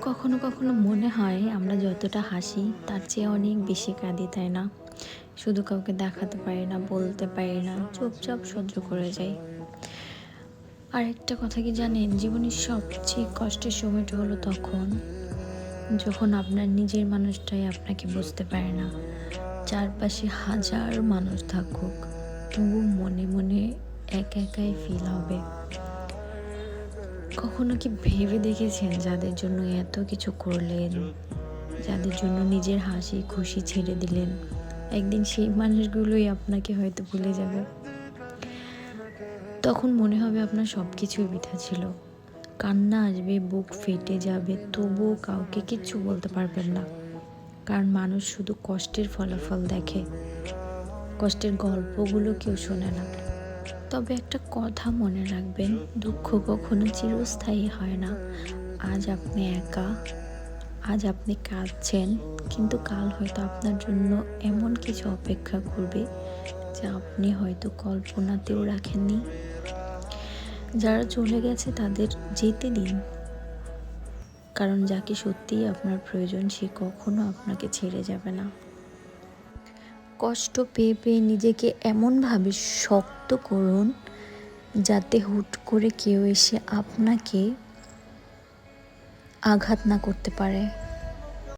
কখনো কখনো মনে হয় আমরা যতটা হাসি তার চেয়ে অনেক বেশি কাঁদি, তাই না? শুধু কাউকে দেখাতে পারি না, বলতে পারি না, চুপচাপ সহ্য করে যাই। আর একটা কথা কি জানেন, জীবনের সবচেয়ে কষ্টের সময়টা হলো তখন যখন আপনার নিজের মানুষটাই আপনাকে বুঝতে পারে না। চারপাশে হাজার মানুষ থাকুক, তবু মনে মনে একা একাই ফিল হবে। কখনো কি ভেবে দেখেছেন যাদের জন্য এত কিছু করলেন, যাদের জন্য নিজের হাসি খুশি ছেড়ে দিলেন, একদিন সেই মানুষগুলোই আপনাকে হয়তো ভুলে যাবে। তখন মনে হবে আপনার সব কিছুই বৃথা ছিল। কান্না আসবে, বুক ফেটে যাবে, তবুও কাউকে কিচ্ছু বলতে পারবেন না। কারণ মানুষ শুধু কষ্টের ফলাফল দেখে, কষ্টের গল্পগুলো কেউ শোনে না। তবে একটা কথা মনে রাখবেন, দুঃখ কখনো চিরস্থায়ী হয় না। আজ আপনি একা, আজ আপনি কাঁদছেন, কিন্তু কাল হয়তো আপনার জন্য এমন কিছু অপেক্ষা করবে যা আপনি হয়তো কল্পনাতেও রাখেননি। যারা চলে গেছে তাদের যেতে দিন, কারণ যাকে সত্যিই আপনার প্রয়োজন সে কখনো আপনাকে ছেড়ে যাবে না। কষ্ট পেয়ে পেয়ে নিজেকে এমনভাবে শক্ত করুন যাতে হুট করে কেউ এসে আপনাকে আঘাত না করতে পারে।